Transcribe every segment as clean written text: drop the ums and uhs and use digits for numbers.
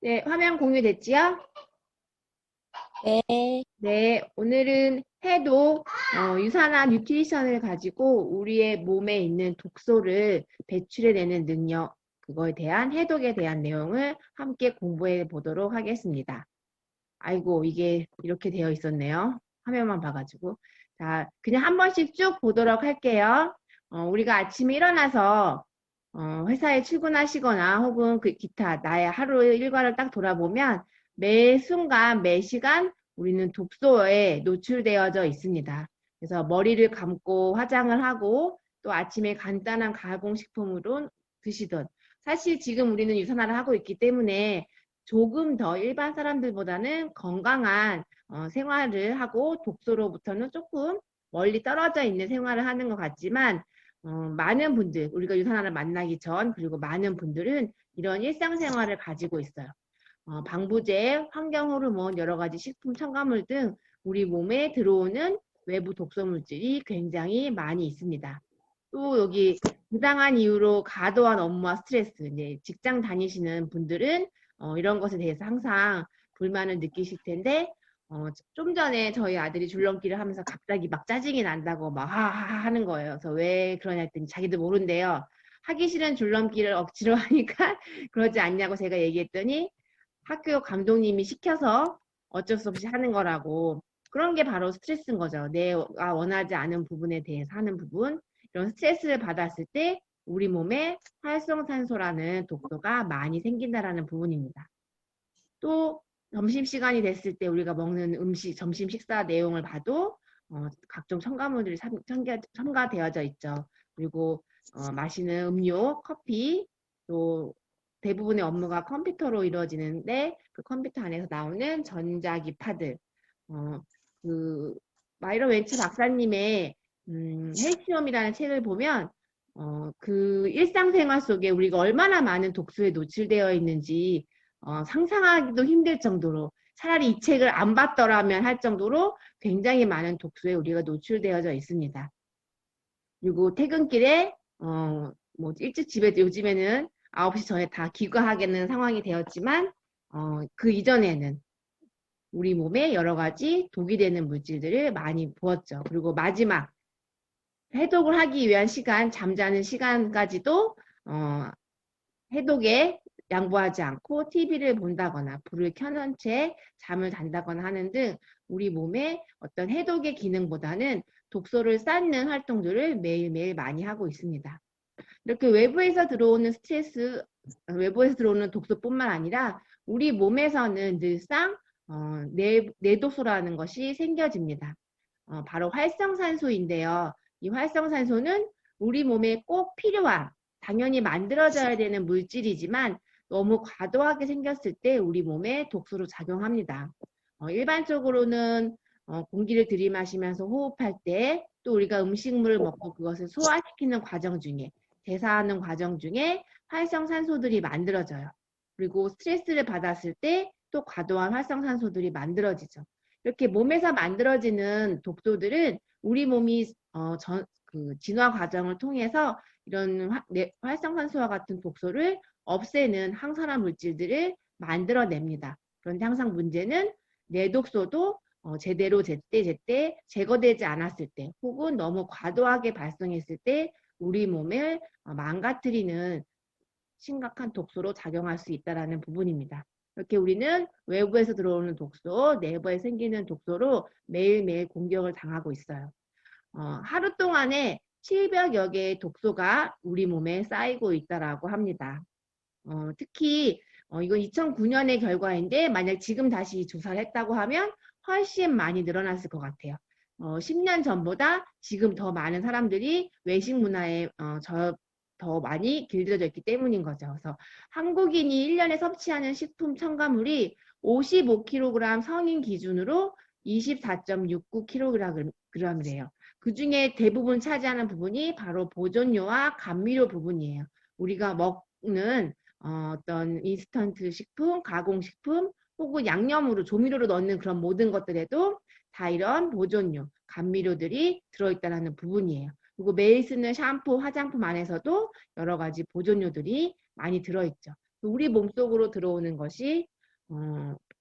네, 화면 공유됐지요? 네, 네, 오늘은 해독, 유산화 뉴트리션을 가지고 우리의 몸에 있는 독소를 배출해내는 능력, 그거에 대한 해독에 대한 내용을 함께 공부해 보도록 하겠습니다. 아이고, 이게 이렇게 되어 있었네요. 화면만 봐가지고. 자, 그냥 한 번씩 쭉 보도록 할게요. 우리가 아침에 일어나서 회사에 출근하시거나 혹은 그 기타 나의 하루 일과를 딱 돌아보면 매 순간, 매 시간 우리는 독소에 노출되어져 있습니다. 그래서 머리를 감고 화장을 하고 또 아침에 간단한 가공식품으로 드시던 사실 지금 우리는 유산화를 하고 있기 때문에 조금 더 일반 사람들보다는 건강한 생활을 하고 독소로부터는 조금 멀리 떨어져 있는 생활을 하는 것 같지만 많은 분들, 우리가 유산화를 만나기 전 그리고 많은 분들은 이런 일상생활을 가지고 있어요. 방부제, 환경호르몬, 여러 가지 식품 첨가물 등 우리 몸에 들어오는 외부 독소물질이 굉장히 많이 있습니다. 또 여기 부당한 이유로 과도한 업무와 스트레스, 이제 직장 다니시는 분들은 이런 것에 대해서 항상 불만을 느끼실 텐데 좀 전에 저희 아들이 줄넘기를 하면서 갑자기 막 짜증이 난다고 막 하하하 하는 거예요. 그래서 왜 그러냐 했더니 자기도 모른대요. 하기 싫은 줄넘기를 억지로 하니까 그러지 않냐고 제가 얘기했더니 학교 감독님이 시켜서 어쩔 수 없이 하는 거라고. 그런 게 바로 스트레스인 거죠. 내가 원하지 않은 부분에 대해서 하는 부분. 이런 스트레스를 받았을 때 우리 몸에 활성산소라는 독소가 많이 생긴다라는 부분입니다. 또 점심시간이 됐을 때 우리가 먹는 음식, 점심 식사 내용을 봐도 각종 첨가물들이 첨가되어져 있죠. 그리고 마시는 음료, 커피, 또 대부분의 업무가 컴퓨터로 이루어지는데 그 컴퓨터 안에서 나오는 전자기파들, 어, 그 마이런 웬츠 박사님의 헬시움이라는 책을 보면 그 일상생활 속에 우리가 얼마나 많은 독소에 노출되어 있는지 상상하기도 힘들 정도로 차라리 이 책을 안 봤더라면 할 정도로 굉장히 많은 독소에 우리가 노출되어져 있습니다. 그리고 퇴근길에 뭐 일찍 집에 요즘에는 9시 전에 다 귀가하겠는 상황이 되었지만 그 이전에는 우리 몸에 여러 가지 독이 되는 물질들을 많이 부었죠. 그리고 마지막 해독을 하기 위한 시간, 잠자는 시간까지도 해독에 양보하지 않고 TV를 본다거나 불을 켜놓은 채 잠을 잔다거나 하는 등 우리 몸의 어떤 해독의 기능보다는 독소를 쌓는 활동들을 매일매일 많이 하고 있습니다. 이렇게 외부에서 들어오는 스트레스, 외부에서 들어오는 독소뿐만 아니라 우리 몸에서는 늘상 내독소라는 것이 생겨집니다. 바로 활성산소인데요. 이 활성산소는 우리 몸에 꼭 필요한 당연히 만들어져야 되는 물질이지만 너무 과도하게 생겼을 때 우리 몸에 독소로 작용합니다. 일반적으로는 공기를 들이마시면서 호흡할 때 또 우리가 음식물을 먹고 그것을 소화시키는 과정 중에 대사하는 과정 중에 활성산소들이 만들어져요. 그리고 스트레스를 받았을 때 또 과도한 활성산소들이 만들어지죠. 이렇게 몸에서 만들어지는 독소들은 우리 몸이 그 진화 과정을 통해서 이런 활성산소와 같은 독소를 없애는 항산화 물질들을 만들어냅니다. 그런데 항상 문제는 내독소도 제대로 제때 제거되지 않았을 때 혹은 너무 과도하게 발생했을 때 우리 몸을 망가뜨리는 심각한 독소로 작용할 수 있다는 부분입니다. 이렇게 우리는 외부에서 들어오는 독소, 내부에 생기는 독소로 매일매일 공격을 당하고 있어요. 하루 동안에 700여 개의 독소가 우리 몸에 쌓이고 있다라고 합니다. 특히 이건 2009년의 결과인데 만약 지금 다시 조사를 했다고 하면 훨씬 많이 늘어났을 것 같아요. 10년 전보다 지금 더 많은 사람들이 외식 문화에 더 많이 길들여져 있기 때문인 거죠. 그래서 한국인이 1년에 섭취하는 식품 첨가물이 55kg 성인 기준으로 24.69kg이래요. 그 중에 대부분 차지하는 부분이 바로 보존료와 감미료 부분이에요. 우리가 먹는 어떤 인스턴트 식품, 가공식품, 혹은 양념으로 조미료로 넣는 그런 모든 것들에도 다 이런 보존료, 감미료들이 들어있다는 부분이에요. 그리고 매일 쓰는 샴푸, 화장품 안에서도 여러 가지 보존료들이 많이 들어있죠. 우리 몸속으로 들어오는 것이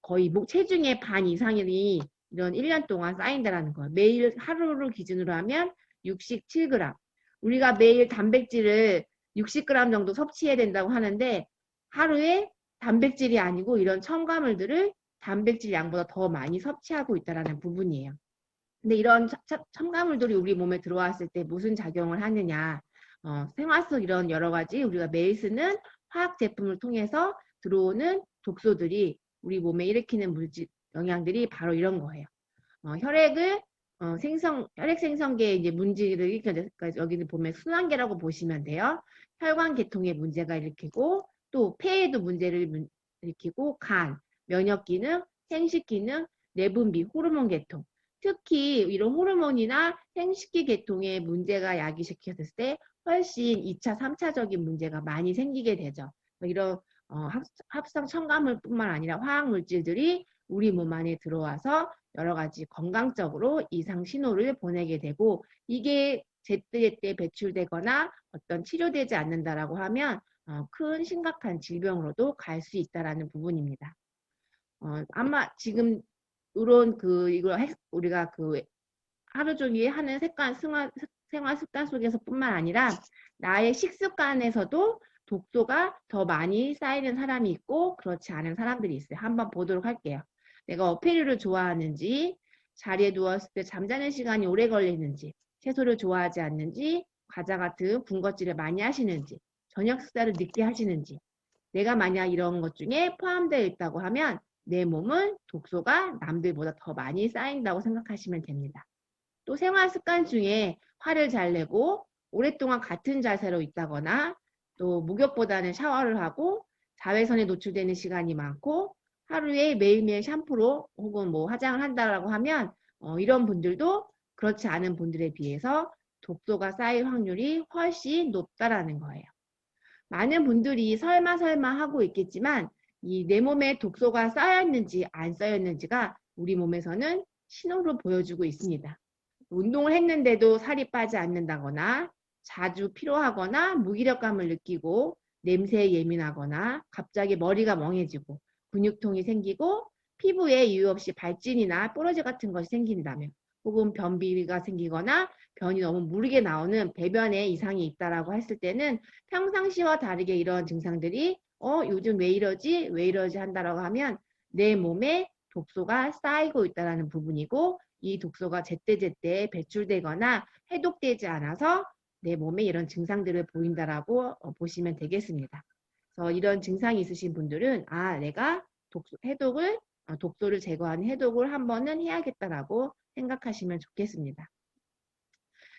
거의 체중의 반 이상이 이런 1년 동안 쌓인다라는 거예요. 매일 하루를 기준으로 하면 67g. 우리가 매일 단백질을 60g 정도 섭취해야 된다고 하는데 하루에 단백질이 아니고 이런 첨가물들을 단백질 양보다 더 많이 섭취하고 있다는 부분이에요. 근데 이런 첨가물들이 우리 몸에 들어왔을 때 무슨 작용을 하느냐. 생활 속 이런 여러 가지 우리가 매일 쓰는 화학 제품을 통해서 들어오는 독소들이 우리 몸에 일으키는 물질, 영양들이 바로 이런 거예요. 혈액을 혈액 생성계에 이제 문제를 일으키니까 여기는 보면 순환계라고 보시면 돼요. 혈관 계통에 문제가 일으키고 또 폐에도 문제를 일으키고 간, 면역 기능, 생식 기능, 내분비, 호르몬 계통. 특히 이런 호르몬이나 생식기 계통에 문제가 야기시켰을 때 훨씬 2차, 3차적인 문제가 많이 생기게 되죠. 이런 합성 첨가물뿐만 아니라 화학 물질들이 우리 몸 안에 들어와서 여러 가지 건강적으로 이상 신호를 보내게 되고 이게 제때제때 배출되거나 어떤 치료되지 않는다라고 하면 큰 심각한 질병으로도 갈 수 있다라는 부분입니다. 아마 지금 이런 이걸 우리가 하루 종일 하는 생활 습관 속에서뿐만 아니라 나의 식습관에서도 독소가 더 많이 쌓이는 사람이 있고 그렇지 않은 사람들이 있어요. 한번 보도록 할게요. 내가 어패류를 좋아하는지, 자리에 누웠을 때 잠자는 시간이 오래 걸리는지, 채소를 좋아하지 않는지, 과자 같은 군것질을 많이 하시는지, 저녁 식사를 늦게 하시는지, 내가 만약 이런 것 중에 포함되어 있다고 하면 내 몸은 독소가 남들보다 더 많이 쌓인다고 생각하시면 됩니다. 또 생활 습관 중에 화를 잘 내고 오랫동안 같은 자세로 있다거나 또 목욕보다는 샤워를 하고 자외선에 노출되는 시간이 많고 하루에 매일매일 샴푸로 혹은 화장을 한다라고 하면 이런 분들도 그렇지 않은 분들에 비해서 독소가 쌓일 확률이 훨씬 높다라는 거예요. 많은 분들이 설마 하고 있겠지만 이 내 몸에 독소가 쌓였는지 안 쌓였는지가 우리 몸에서는 신호를 보여주고 있습니다. 운동을 했는데도 살이 빠지 않는다거나 자주 피로하거나 무기력감을 느끼고 냄새에 예민하거나 갑자기 머리가 멍해지고 근육통이 생기고 피부에 이유 없이 발진이나 뽀러지 같은 것이 생긴다면 혹은 변비가 생기거나 변이 너무 무르게 나오는 배변에 이상이 있다라고 했을 때는 평상시와 다르게 이런 증상들이 요즘 왜 이러지 한다라고 하면 내 몸에 독소가 쌓이고 있다는 부분이고 이 독소가 제때제때 배출되거나 해독되지 않아서 내 몸에 이런 증상들을 보인다라고 보시면 되겠습니다. 그래서 이런 증상이 있으신 분들은 내가 독소를 제거하는 해독을 한 번은 해야겠다라고 생각하시면 좋겠습니다.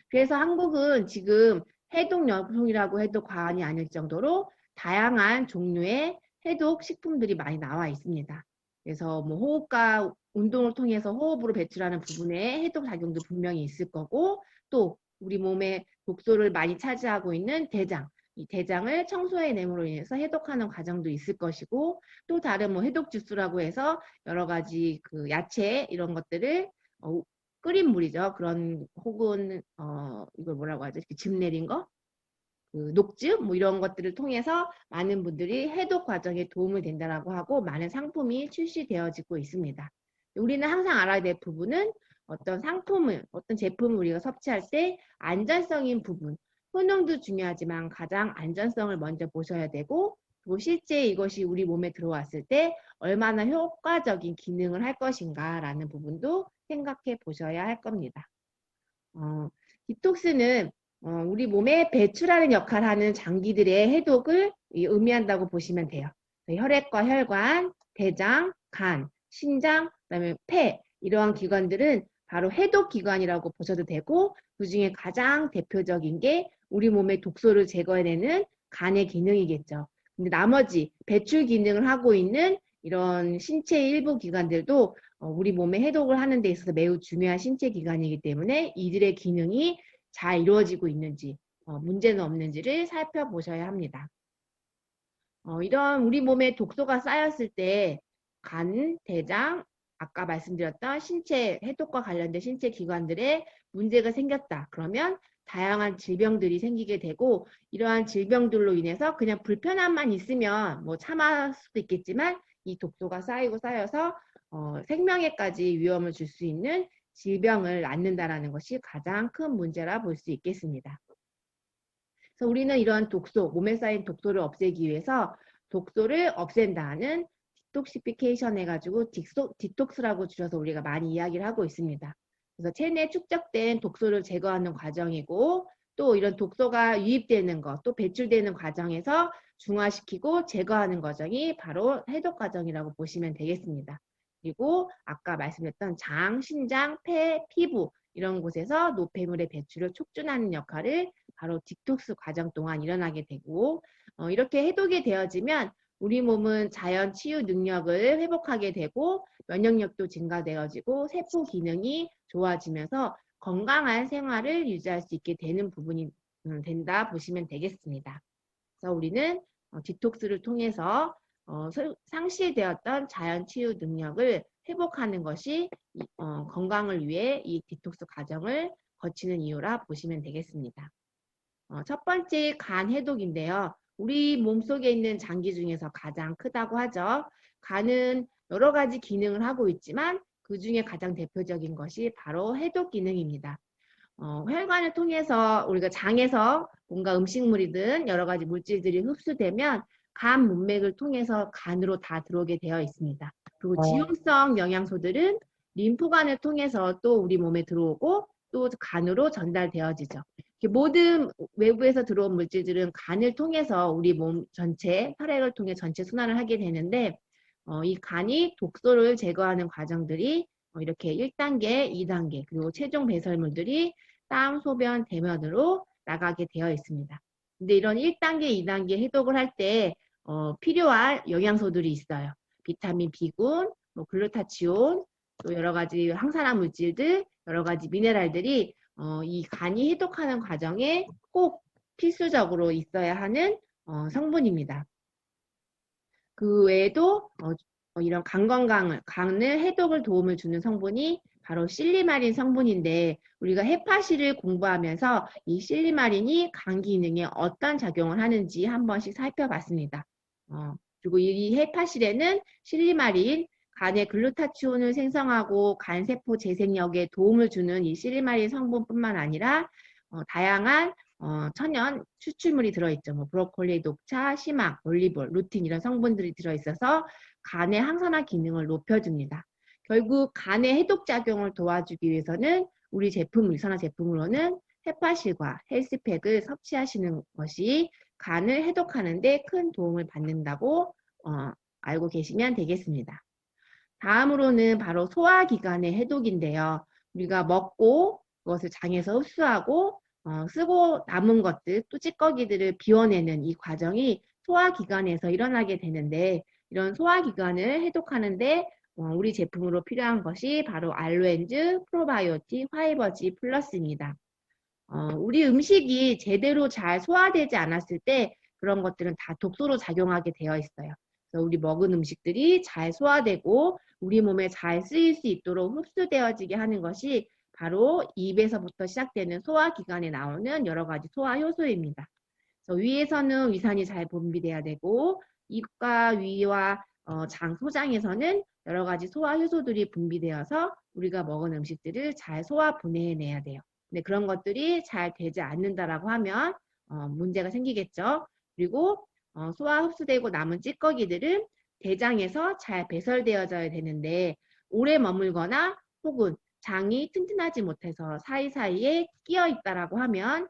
그래서 한국은 지금 해독약품이라고 해도 과언이 아닐 정도로 다양한 종류의 해독 식품들이 많이 나와 있습니다. 그래서 호흡과 운동을 통해서 호흡으로 배출하는 부분에 해독 작용도 분명히 있을 거고 또 우리 몸에 독소를 많이 차지하고 있는 대장, 이 대장을 청소해냄으로 인해서 해독하는 과정도 있을 것이고 또 다른 해독 주스라고 해서 여러 가지 야채 이런 것들을 끓인 물이죠. 그런 혹은 이걸 뭐라고 하죠? 이렇게 즙 내린 거? 녹즙 이런 것들을 통해서 많은 분들이 해독 과정에 도움이 된다라고 하고 많은 상품이 출시되어지고 있습니다. 우리는 항상 알아야 될 부분은 어떤 제품을 우리가 섭취할 때 안전성인 부분, 효능도 중요하지만 가장 안전성을 먼저 보셔야 되고 그리고 실제 이것이 우리 몸에 들어왔을 때 얼마나 효과적인 기능을 할 것인가라는 부분도 생각해 보셔야 할 겁니다. 디톡스는 우리 몸에 배출하는 역할을 하는 장기들의 해독을 의미한다고 보시면 돼요. 혈액과 혈관, 대장, 간, 신장, 그다음에 폐 이러한 기관들은 바로 해독 기관이라고 보셔도 되고 그중에 가장 대표적인 게 우리 몸의 독소를 제거해내는 간의 기능이겠죠. 근데 나머지 배출 기능을 하고 있는 이런 신체의 일부 기관들도 우리 몸의 해독을 하는 데 있어서 매우 중요한 신체 기관이기 때문에 이들의 기능이 잘 이루어지고 있는지 문제는 없는지를 살펴보셔야 합니다. 이런 우리 몸에 독소가 쌓였을 때 간, 대장, 아까 말씀드렸던 신체 해독과 관련된 신체 기관들에 문제가 생겼다. 그러면 다양한 질병들이 생기게 되고 이러한 질병들로 인해서 그냥 불편함만 있으면 뭐 참을 수도 있겠지만 이 독소가 쌓이고 쌓여서 생명에까지 위험을 줄 수 있는 질병을 낳는다라는 것이 가장 큰 문제라 볼 수 있겠습니다. 그래서 우리는 이런 독소, 몸에 쌓인 독소를 없애기 위해서 독소를 없앤다는 디톡시피케이션 해가지고 디톡스라고 줄여서 우리가 많이 이야기를 하고 있습니다. 그래서 체내에 축적된 독소를 제거하는 과정이고 또 이런 독소가 유입되는 것, 또 배출되는 과정에서 중화시키고 제거하는 과정이 바로 해독 과정이라고 보시면 되겠습니다. 그리고 아까 말씀드렸던 장, 신장, 폐, 피부 이런 곳에서 노폐물의 배출을 촉진하는 역할을 바로 디톡스 과정 동안 일어나게 되고 이렇게 해독이 되어지면 우리 몸은 자연 치유 능력을 회복하게 되고 면역력도 증가되어지고 세포 기능이 좋아지면서 건강한 생활을 유지할 수 있게 되는 부분이 된다 보시면 되겠습니다. 그래서 우리는 디톡스를 통해서 상실되었던 자연 치유 능력을 회복하는 것이 건강을 위해 이 디톡스 과정을 거치는 이유라 보시면 되겠습니다. 첫 번째 간 해독인데요. 우리 몸속에 있는 장기 중에서 가장 크다고 하죠. 간은 여러 가지 기능을 하고 있지만 그 중에 가장 대표적인 것이 바로 해독 기능입니다. 혈관을 통해서 우리가 장에서 뭔가 음식물이든 여러 가지 물질들이 흡수되면 간 문맥을 통해서 간으로 다 들어오게 되어 있습니다. 그리고 지용성 영양소들은 림프관을 통해서 또 우리 몸에 들어오고 또 간으로 전달되어지죠. 모든 외부에서 들어온 물질들은 간을 통해서 우리 몸 전체, 혈액을 통해 전체 순환을 하게 되는데 이 간이 독소를 제거하는 과정들이 이렇게 1단계, 2단계, 그리고 최종 배설물들이 땀, 소변, 대면으로 나가게 되어 있습니다. 근데 이런 1단계, 2단계 해독을 할 때 필요한 영양소들이 있어요. 비타민 B군, 뭐 글루타치온, 또 여러 가지 항산화 물질들, 여러 가지 미네랄들이 이 간이 해독하는 과정에 꼭 필수적으로 있어야 하는 성분입니다. 그 외에도 이런 간을 해독을 도움을 주는 성분이 바로 실리마린 성분인데 우리가 헤파시를 공부하면서 이 실리마린이 간 기능에 어떤 작용을 하는지 한 번씩 살펴봤습니다. 그리고 이 헤파실에는 실리마린, 간의 글루타치온을 생성하고 간세포 재생력에 도움을 주는 이 실리마린 성분뿐만 아니라 다양한 천연 추출물이 들어있죠. 뭐 브로콜리, 녹차, 시막, 올리볼, 루틴 이런 성분들이 들어있어서 간의 항산화 기능을 높여줍니다. 결국 간의 해독작용을 도와주기 위해서는 우리 제품, 유산화 제품으로는 헤파실과 헬스팩을 섭취하시는 것이 간을 해독하는 데 큰 도움을 받는다고 알고 계시면 되겠습니다. 다음으로는 바로 소화기관의 해독인데요. 우리가 먹고 그것을 장에서 흡수하고 쓰고 남은 것들, 또 찌꺼기들을 비워내는 이 과정이 소화기관에서 일어나게 되는데 이런 소화기관을 해독하는데 우리 제품으로 필요한 것이 바로 알로엔즈, 프로바이오틱, 화이버지 플러스입니다. 우리 음식이 제대로 잘 소화되지 않았을 때 그런 것들은 다 독소로 작용하게 되어 있어요. 그래서 우리 먹은 음식들이 잘 소화되고 우리 몸에 잘 쓰일 수 있도록 흡수되어지게 하는 것이 바로 입에서부터 시작되는 소화기관에 나오는 여러 가지 소화 효소입니다. 그래서 위에서는 위산이 잘 분비돼야 되고 입과 위와 장, 소장에서는 여러 가지 소화 효소들이 분비되어서 우리가 먹은 음식들을 잘 소화 분해해내야 돼요. 근데 그런 것들이 잘 되지 않는다라고 하면 문제가 생기겠죠. 그리고 소화 흡수되고 남은 찌꺼기들은 대장에서 잘 배설되어져야 되는데 오래 머물거나 혹은 장이 튼튼하지 못해서 사이사이에 끼어 있다라고 하면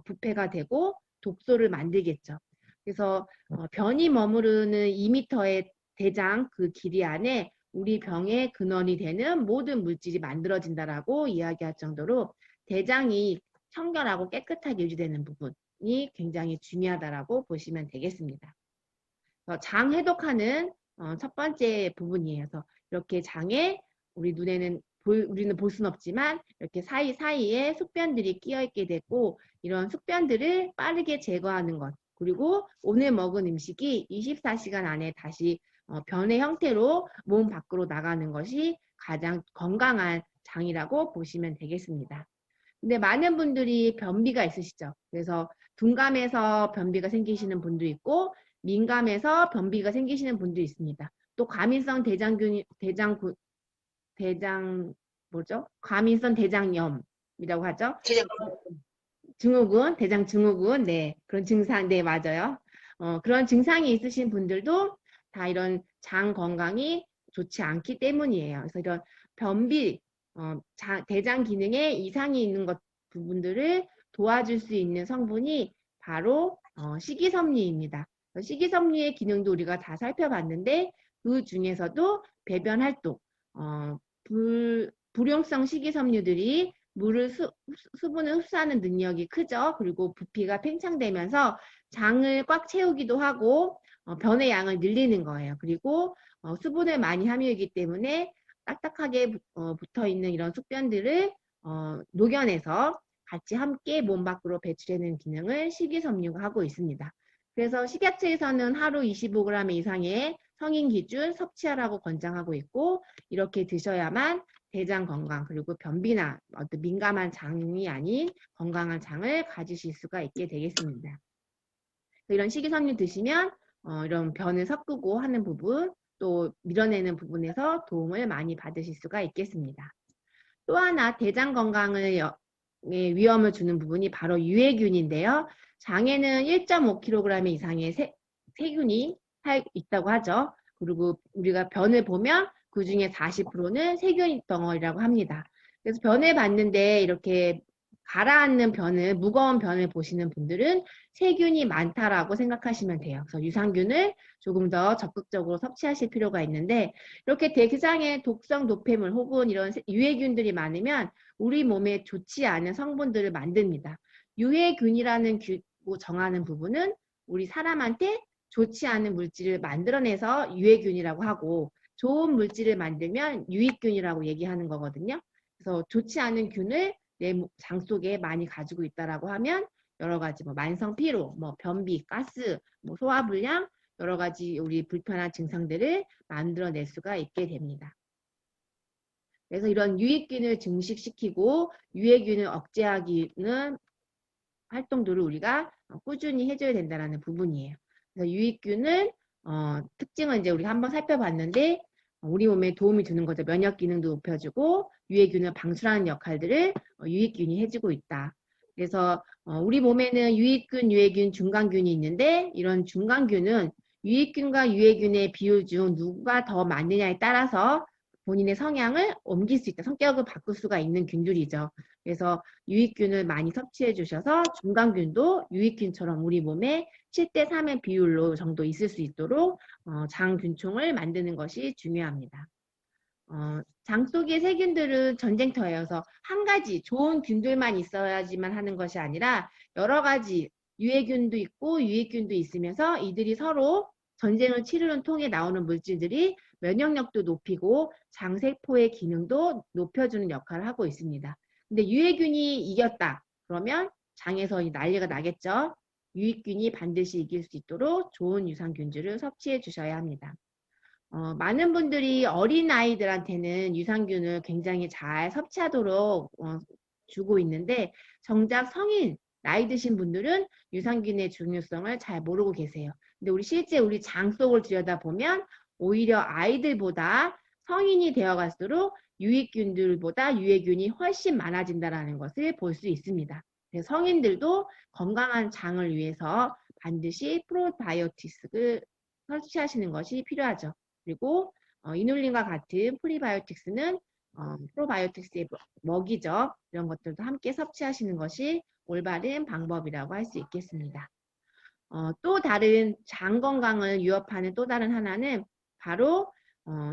부패가 되고 독소를 만들겠죠. 그래서 변이 머무르는 2m의 대장 그 길이 안에 우리 병의 근원이 되는 모든 물질이 만들어진다라고 이야기할 정도로 대장이 청결하고 깨끗하게 유지되는 부분이 굉장히 중요하다라고 보시면 되겠습니다. 장 해독하는 첫 번째 부분이에요. 그래서 이렇게 장에 우리는 볼 수는 없지만 이렇게 사이사이에 숙변들이 끼어 있게 되고 이런 숙변들을 빠르게 제거하는 것 그리고 오늘 먹은 음식이 24시간 안에 다시 변의 형태로 몸 밖으로 나가는 것이 가장 건강한 장이라고 보시면 되겠습니다. 근데 많은 분들이 변비가 있으시죠. 그래서 둔감해서 변비가 생기시는 분도 있고 민감해서 변비가 생기시는 분도 있습니다. 또 과민성 대장 뭐죠? 과민성 대장염이라고 하죠. 대장 증후군, 대장 증후군, 네, 그런 증상, 네, 맞아요. 그런 증상이 있으신 분들도 다 이런 장 건강이 좋지 않기 때문이에요. 그래서 이런 변비, 대장 기능에 이상이 있는 부분들을 도와줄 수 있는 성분이 바로 식이섬유입니다. 식이섬유의 기능도 우리가 다 살펴봤는데 그 중에서도 배변 활동, 불용성 식이섬유들이 물을 수분을 흡수하는 능력이 크죠. 그리고 부피가 팽창되면서 장을 꽉 채우기도 하고 변의 양을 늘리는 거예요. 그리고 수분을 많이 함유하기 때문에 딱딱하게 붙어 있는 이런 숙변들을 녹여내서 같이 함께 몸 밖으로 배출하는 기능을 식이섬유가 하고 있습니다. 그래서 식약처에서는 하루 25g 이상의 성인 기준 섭취하라고 권장하고 있고 이렇게 드셔야만 대장 건강 그리고 변비나 어떤 민감한 장이 아닌 건강한 장을 가지실 수가 있게 되겠습니다. 이런 식이섬유 드시면 이런 변을 섞고 하는 부분 또 밀어내는 부분에서 도움을 많이 받으실 수가 있겠습니다. 또 하나 대장 건강을 위험을 주는 부분이 바로 유해균인데요. 장에는 1.5kg 이상의 세균이 있다고 하죠. 그리고 우리가 변을 보면 그 중에 40%는 세균 덩어리라고 합니다. 그래서 변을 봤는데 이렇게 가라앉는 변을, 무거운 변을 보시는 분들은 세균이 많다라고 생각하시면 돼요. 그래서 유산균을 조금 더 적극적으로 섭취하실 필요가 있는데 이렇게 대장에 독성 노폐물 혹은 이런 유해균들이 많으면 우리 몸에 좋지 않은 성분들을 만듭니다. 유해균이라는 정하는 부분은 우리 사람한테 좋지 않은 물질을 만들어내서 유해균이라고 하고 좋은 물질을 만들면 유익균이라고 얘기하는 거거든요. 그래서 좋지 않은 균을 내 장 속에 많이 가지고 있다라고 하면 여러 가지 뭐 만성 피로, 뭐 변비, 가스, 뭐 소화불량 여러 가지 우리 불편한 증상들을 만들어낼 수가 있게 됩니다. 그래서 이런 유익균을 증식시키고 유해균을 억제하기는 활동들을 우리가 꾸준히 해줘야 된다는 부분이에요. 그래서 유익균은 특징은 이제 우리가 한번 살펴봤는데 우리 몸에 도움이 되는 거죠. 면역 기능도 높여주고 유해균을 방출하는 역할들을 유익균이 해주고 있다. 그래서 우리 몸에는 유익균, 유해균, 중간균이 있는데 이런 중간균은 유익균과 유해균의 비율 중 누가 더 많느냐에 따라서 본인의 성향을 옮길 수 있다. 성격을 바꿀 수가 있는 균들이죠. 그래서 유익균을 많이 섭취해 주셔서 중간균도 유익균처럼 우리 몸에 7대3의 비율로 정도 있을 수 있도록 장균총을 만드는 것이 중요합니다. 장 속의 세균들은 전쟁터예요. 그래서 한 가지 좋은 균들만 있어야지만 하는 것이 아니라 여러 가지 유해균도 있고 유익균도 있으면서 이들이 서로 전쟁을 치르는 통에 나오는 물질들이 면역력도 높이고 장세포의 기능도 높여주는 역할을 하고 있습니다. 근데 유해균이 이겼다. 그러면 장에서 난리가 나겠죠. 유익균이 반드시 이길 수 있도록 좋은 유산균들을 섭취해 주셔야 합니다. 많은 분들이 어린 아이들한테는 유산균을 굉장히 잘 섭취하도록 주고 있는데 정작 성인, 나이 드신 분들은 유산균의 중요성을 잘 모르고 계세요. 근데 실제 우리 장 속을 들여다보면 오히려 아이들보다 성인이 되어 갈수록 유익균들보다 유해균이 훨씬 많아진다는 것을 볼 수 있습니다. 성인들도 건강한 장을 위해서 반드시 프로바이오틱스를 섭취하시는 것이 필요하죠. 그리고 이눌린과 같은 프리바이오틱스는 프로바이오틱스의 먹이죠. 이런 것들도 함께 섭취하시는 것이 올바른 방법이라고 할 수 있겠습니다. 또 다른 장 건강을 위협하는 또 다른 하나는 바로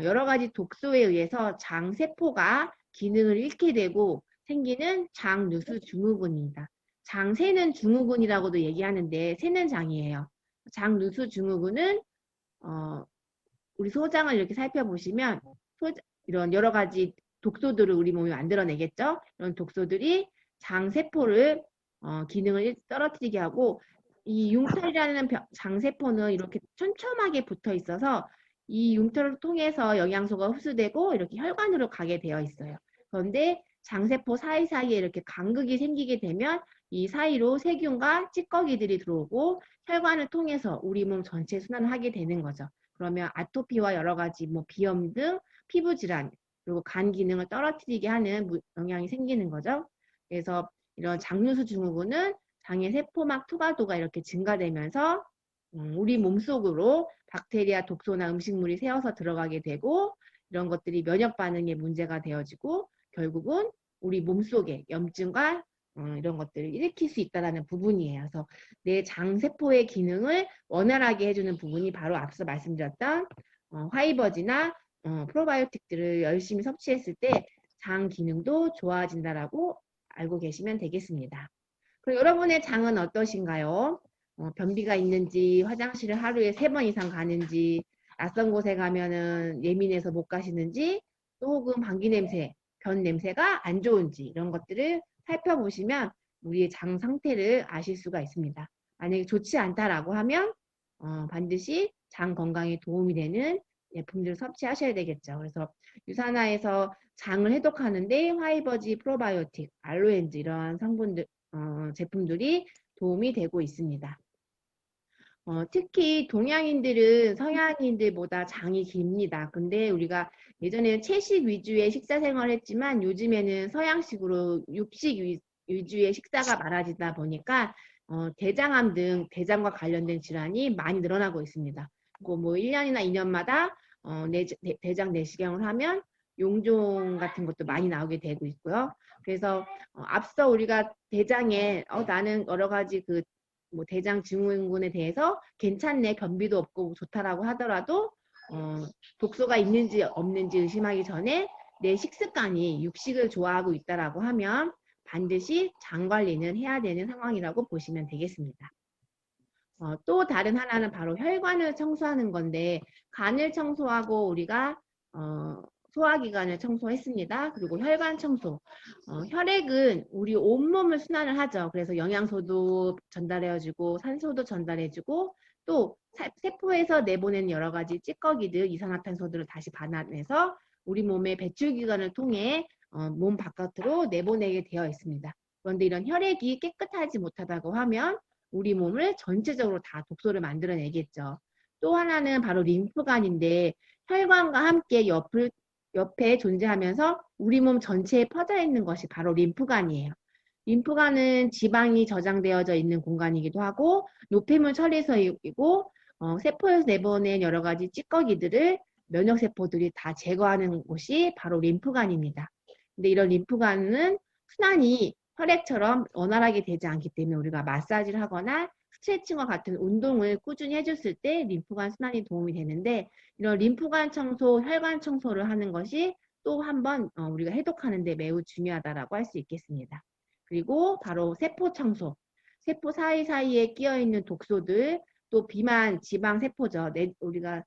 여러 가지 독소에 의해서 장 세포가 기능을 잃게 되고 생기는 장누수 증후군입니다. 장 새는 증후군이라고도 얘기하는데 새는 장이에요. 장누수 증후군은 우리 소장을 이렇게 살펴보시면 이런 여러 가지 독소들을 우리 몸이 만들어내겠죠. 이런 독소들이 장 세포를 기능을 떨어뜨리게 하고 이 융털이라는 장세포는 이렇게 촘촘하게 붙어 있어서 이 융털을 통해서 영양소가 흡수되고 이렇게 혈관으로 가게 되어 있어요. 그런데 장세포 사이사이에 이렇게 간극이 생기게 되면 이 사이로 세균과 찌꺼기들이 들어오고 혈관을 통해서 우리 몸 전체 순환을 하게 되는 거죠. 그러면 아토피와 여러 가지 뭐 비염 등 피부 질환 그리고 간 기능을 떨어뜨리게 하는 영향이 생기는 거죠. 그래서 이런 장류수 증후군은 장의 세포막 투과도가 이렇게 증가되면서 우리 몸속으로 박테리아, 독소나 음식물이 새어서 들어가게 되고 이런 것들이 면역 반응에 문제가 되어지고 결국은 우리 몸속에 염증과 이런 것들을 일으킬 수 있다는 부분이에요. 그래서 내 장세포의 기능을 원활하게 해주는 부분이 바로 앞서 말씀드렸던 화이버지나 프로바이오틱들을 열심히 섭취했을 때 장 기능도 좋아진다라고 알고 계시면 되겠습니다. 그럼 여러분의 장은 어떠신가요? 변비가 있는지, 화장실을 하루에 3번 이상 가는지, 낯선 곳에 가면은 예민해서 못 가시는지, 또 혹은 방귀 냄새, 변 냄새가 안 좋은지 이런 것들을 살펴보시면 우리의 장 상태를 아실 수가 있습니다. 만약에 좋지 않다라고 하면 반드시 장 건강에 도움이 되는 제품들을 섭취하셔야 되겠죠. 그래서 유산화에서 장을 해독하는데 화이버지, 프로바이오틱, 알로엔즈 이러한 성분들, 제품들이 도움이 되고 있습니다. 특히 동양인들은 서양인들보다 장이 깁니다. 근데 우리가 예전에는 채식 위주의 식사 생활을 했지만 요즘에는 서양식으로 육식 위주의 식사가 많아지다 보니까 대장암 등 대장과 관련된 질환이 많이 늘어나고 있습니다. 그리고 뭐 1년이나 2년마다 대장 내시경을 하면 용종 같은 것도 많이 나오게 되고 있고요. 그래서 앞서 우리가 대장에 나는 여러 가지 뭐 대장 증후군에 대해서 괜찮네, 변비도 없고 좋다라고 하더라도 독소가 있는지 없는지 의심하기 전에 내 식습관이 육식을 좋아하고 있다라고 하면 반드시 장 관리는 해야 되는 상황이라고 보시면 되겠습니다. 또 다른 하나는 바로 혈관을 청소하는 건데 간을 청소하고 우리가 소화기관을 청소했습니다. 그리고 혈관 청소. 혈액은 우리 온몸을 순환을 하죠. 그래서 영양소도 전달해주고 산소도 전달해주고 또 세포에서 내보내는 여러 가지 찌꺼기들, 이산화탄소들을 다시 반환해서 우리 몸의 배출기관을 통해 몸 바깥으로 내보내게 되어 있습니다. 그런데 이런 혈액이 깨끗하지 못하다고 하면 우리 몸을 전체적으로 다 독소를 만들어내겠죠. 또 하나는 바로 림프관인데 혈관과 함께 옆에 존재하면서 우리 몸 전체에 퍼져 있는 것이 바로 림프관이에요. 림프관은 지방이 저장되어져 있는 공간이기도 하고 노폐물 처리소이고 세포에서 내보낸 여러 가지 찌꺼기들을 면역세포들이 다 제거하는 곳이 바로 림프관입니다. 근데 이런 림프관은 순환이 혈액처럼 원활하게 되지 않기 때문에 우리가 마사지를 하거나 스트레칭과 같은 운동을 꾸준히 해줬을 때 림프관 순환이 도움이 되는데 이런 림프관 청소, 혈관 청소를 하는 것이 또 한번 우리가 해독하는 데 매우 중요하다라고 할 수 있겠습니다. 그리고 바로 세포 청소, 세포 사이사이에 끼어있는 독소들, 또 비만, 지방 세포죠. 우리가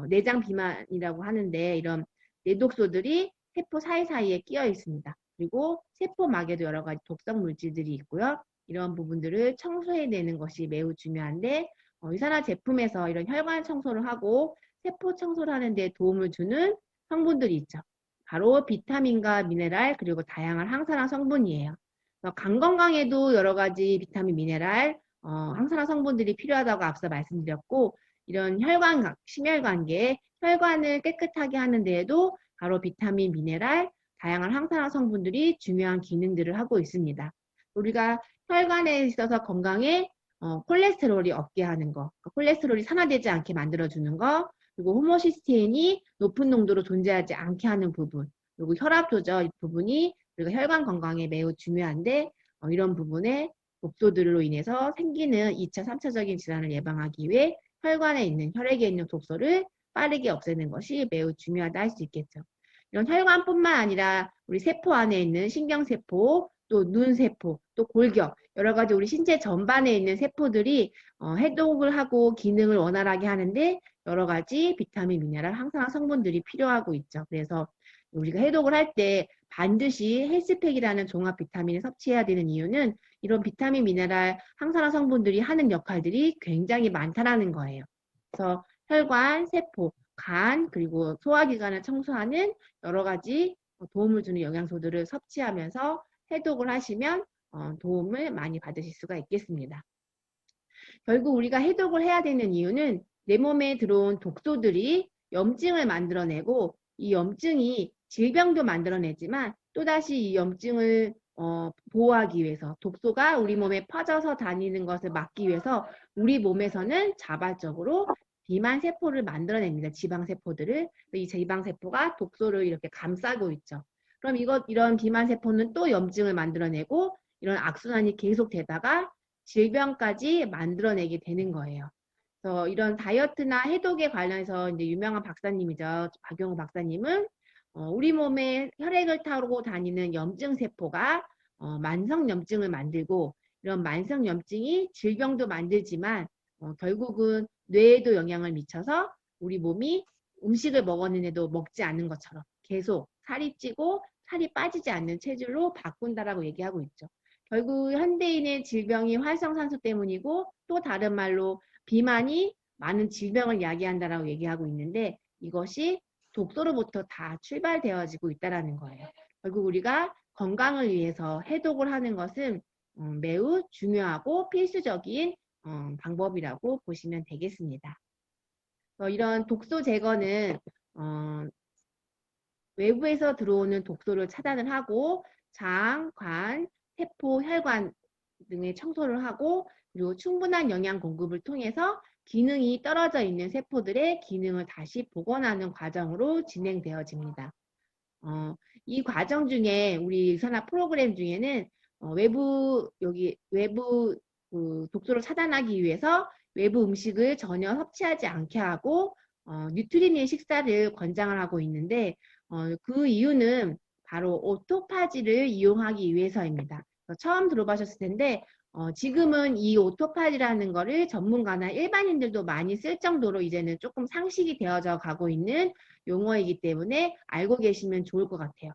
내장 비만이라고 하는데 이런 내독소들이 세포 사이사이에 끼어 있습니다. 그리고 세포막에도 여러 가지 독성 물질들이 있고요. 이런 부분들을 청소해내는 것이 매우 중요한데 유산화 제품에서 이런 혈관 청소를 하고 세포 청소를 하는 데 도움을 주는 성분들이 있죠. 바로 비타민과 미네랄 그리고 다양한 항산화 성분이에요. 간 건강에도 여러 가지 비타민, 미네랄, 항산화 성분들이 필요하다고 앞서 말씀드렸고 이런 심혈관계, 혈관을 깨끗하게 하는 데에도 바로 비타민, 미네랄, 다양한 항산화 성분들이 중요한 기능들을 하고 있습니다. 우리가 혈관에 있어서 건강에 콜레스테롤이 없게 하는 거, 콜레스테롤이 산화되지 않게 만들어주는 거, 그리고 호모시스테인이 높은 농도로 존재하지 않게 하는 부분, 그리고 혈압 조절 부분이 우리가 혈관 건강에 매우 중요한데 이런 부분에 독소들로 인해서 생기는 2차, 3차적인 질환을 예방하기 위해 혈관에 있는 혈액에 있는 독소를 빠르게 없애는 것이 매우 중요하다 할 수 있겠죠. 이런 혈관뿐만 아니라 우리 세포 안에 있는 신경세포, 또 눈세포, 또 골격, 여러 가지 우리 신체 전반에 있는 세포들이 해독을 하고 기능을 원활하게 하는데 여러 가지 비타민, 미네랄, 항산화 성분들이 필요하고 있죠. 그래서 우리가 해독을 할 때 반드시 헬스팩이라는 종합 비타민을 섭취해야 되는 이유는 이런 비타민, 미네랄, 항산화 성분들이 하는 역할들이 굉장히 많다라는 거예요. 그래서 혈관, 세포, 간, 그리고 소화기관을 청소하는 여러 가지 도움을 주는 영양소들을 섭취하면서 해독을 하시면 도움을 많이 받으실 수가 있겠습니다. 결국 우리가 해독을 해야 되는 이유는 내 몸에 들어온 독소들이 염증을 만들어내고 이 염증이 질병도 만들어내지만 또다시 이 염증을 보호하기 위해서 독소가 우리 몸에 퍼져서 다니는 것을 막기 위해서 우리 몸에서는 자발적으로 비만세포를 만들어냅니다. 지방세포들을. 이 지방세포가 독소를 이렇게 감싸고 있죠. 그럼 이런 비만세포는 또 염증을 만들어내고 이런 악순환이 계속되다가 질병까지 만들어내게 되는 거예요. 그래서 이런 다이어트나 해독에 관련해서 이제 유명한 박사님이죠. 박용우 박사님은 우리 몸에 혈액을 타고 다니는 염증세포가 만성염증을 만들고 이런 만성염증이 질병도 만들지만 결국은 뇌에도 영향을 미쳐서 우리 몸이 음식을 먹었는데도 먹지 않는 것처럼 계속 살이 찌고 살이 빠지지 않는 체질로 바꾼다라고 얘기하고 있죠. 결국 현대인의 질병이 활성산소 때문이고 또 다른 말로 비만이 많은 질병을 야기한다라고 얘기하고 있는데 이것이 독소로부터 다 출발되어지고 있다는 거예요. 결국 우리가 건강을 위해서 해독을 하는 것은 매우 중요하고 필수적인 방법이라고 보시면 되겠습니다. 이런 독소 제거는 외부에서 들어오는 독소를 차단을 하고 장, 관, 세포, 혈관 등의 청소를 하고 그리고 충분한 영양 공급을 통해서 기능이 떨어져 있는 세포들의 기능을 다시 복원하는 과정으로 진행되어집니다. 이 과정 중에 우리 유산화 프로그램 중에는 외부 독소를 차단하기 위해서 외부 음식을 전혀 섭취하지 않게 하고 뉴트리니의 식사를 권장을 하고 있는데 그 이유는 바로 오토파지를 이용하기 위해서입니다. 처음 들어보셨을 텐데 지금은 이 오토파지라는 거를 전문가나 일반인들도 많이 쓸 정도로 이제는 조금 상식이 되어져 가고 있는 용어이기 때문에 알고 계시면 좋을 것 같아요.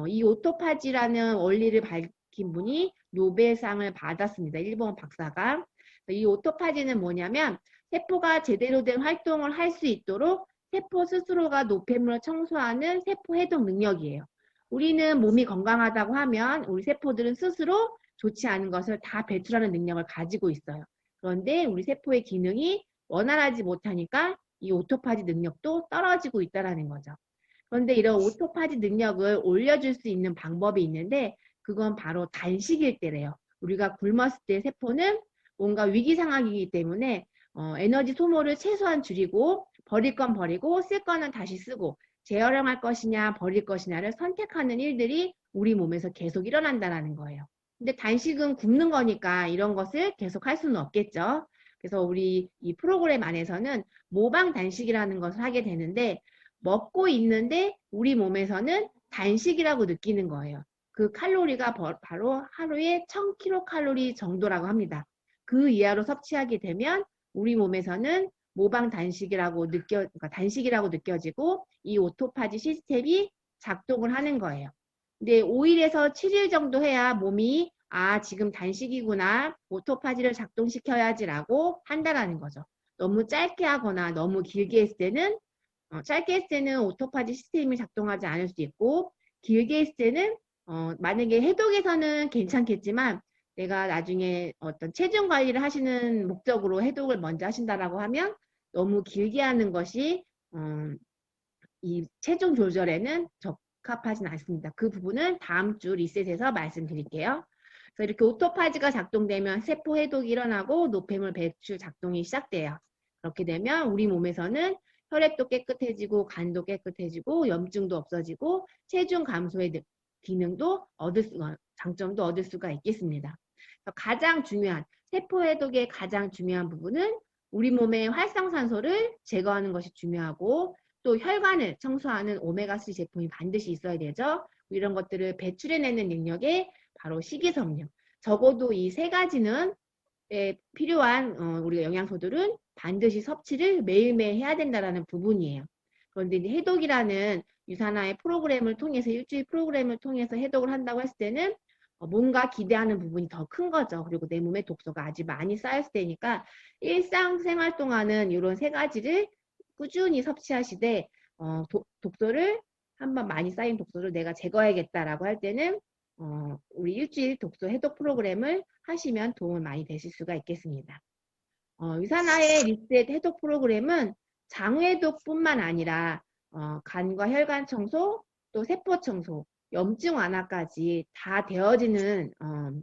이 오토파지라는 원리를 밝힌 분이 노벨상을 받았습니다. 일본 박사가. 이 오토파지는 뭐냐면 세포가 제대로 된 활동을 할 수 있도록 세포 스스로가 노폐물을 청소하는 세포 해독 능력이에요. 우리는 몸이 건강하다고 하면 우리 세포들은 스스로 좋지 않은 것을 다 배출하는 능력을 가지고 있어요. 그런데 우리 세포의 기능이 원활하지 못하니까 이 오토파지 능력도 떨어지고 있다는 거죠. 그런데 이런 오토파지 능력을 올려줄 수 있는 방법이 있는데 그건 바로 단식일 때래요. 우리가 굶었을 때 세포는 뭔가 위기 상황이기 때문에 에너지 소모를 최소한 줄이고 버릴 건 버리고 쓸 거는 다시 쓰고 재활용할 것이냐 버릴 것이냐를 선택하는 일들이 우리 몸에서 계속 일어난다는 거예요. 근데 단식은 굶는 거니까 이런 것을 계속 할 수는 없겠죠. 그래서 우리 이 프로그램 안에서는 모방 단식이라는 것을 하게 되는데 먹고 있는데 우리 몸에서는 단식이라고 느끼는 거예요. 그 칼로리가 바로 하루에 1000kcal 정도라고 합니다. 그 이하로 섭취하게 되면 우리 몸에서는 모방 그러니까 단식이라고 느껴지고 이 오토파지 시스템이 작동을 하는 거예요. 근데 5일에서 7일 정도 해야 몸이 지금 단식이구나. 오토파지를 작동시켜야지라고 한다라는 거죠. 너무 짧게 하거나 너무 길게 했을 때는 짧게 했을 때는 오토파지 시스템이 작동하지 않을 수 있고 길게 했을 때는 만약에 해독에서는 괜찮겠지만 내가 나중에 어떤 체중 관리를 하시는 목적으로 해독을 먼저 하신다라고 하면 너무 길게 하는 것이 이 체중 조절에는 적합하진 않습니다. 그 부분은 다음 주 리셋에서 말씀드릴게요. 그래서 이렇게 오토파지가 작동되면 세포 해독이 일어나고 노폐물 배출 작동이 시작돼요. 그렇게 되면 우리 몸에서는 혈액도 깨끗해지고 간도 깨끗해지고 염증도 없어지고 체중 감소의 기능도 장점도 얻을 수가 있겠습니다. 가장 중요한 세포 해독의 가장 중요한 부분은 우리 몸의 활성산소를 제거하는 것이 중요하고 또 혈관을 청소하는 오메가3 제품이 반드시 있어야 되죠. 이런 것들을 배출해내는 능력에 바로 식이섬유. 적어도 이 세 가지는 필요한 우리가 영양소들은 반드시 섭취를 매일매일 해야 된다는 부분이에요. 그런데 이제 해독이라는 유산화의 프로그램을 통해서 일주일 프로그램을 통해서 해독을 한다고 했을 때는 뭔가 기대하는 부분이 더 큰 거죠. 그리고 내 몸에 독소가 아주 많이 쌓였을 때니까 일상생활 동안은 이런 세 가지를 꾸준히 섭취하시되 독소를 한번 많이 쌓인 독소를 내가 제거해야겠다라고 할 때는 우리 일주일 독소 해독 프로그램을 하시면 도움을 많이 되실 수가 있겠습니다. 유산화의 리셋 해독 프로그램은 장해독뿐만 아니라 간과 혈관 청소, 또 세포 청소, 염증 완화까지 다 되어지는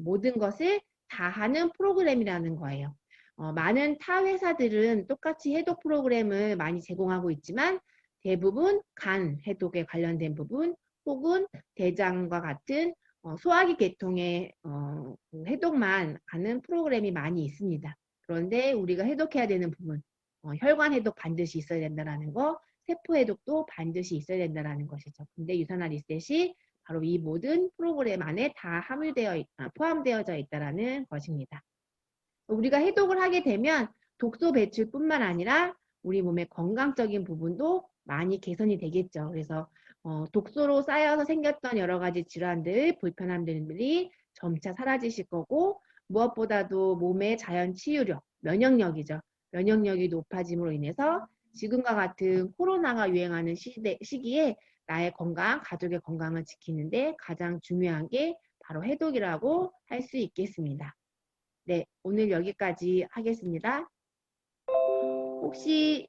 모든 것을 다 하는 프로그램이라는 거예요. 많은 타 회사들은 똑같이 해독 프로그램을 많이 제공하고 있지만 대부분 간 해독에 관련된 부분 혹은 대장과 같은 소화기 계통의 그 해독만 하는 프로그램이 많이 있습니다. 그런데 우리가 해독해야 되는 부분, 혈관 해독 반드시 있어야 된다는 거, 세포 해독도 반드시 있어야 된다는 것이죠. 근데 유산화 리셋이 바로 이 모든 프로그램 안에 다 포함되어져 있다는 것입니다. 우리가 해독을 하게 되면 독소 배출뿐만 아니라 우리 몸의 건강적인 부분도 많이 개선이 되겠죠. 그래서 독소로 쌓여서 생겼던 여러 가지 질환들, 불편함들이 점차 사라지실 거고 무엇보다도 몸의 자연 치유력, 면역력이죠. 면역력이 높아짐으로 인해서 지금과 같은 코로나가 유행하는 시기에 나의 건강, 가족의 건강을 지키는데 가장 중요한 게 바로 해독이라고 할 수 있겠습니다. 네, 오늘 여기까지 하겠습니다. 혹시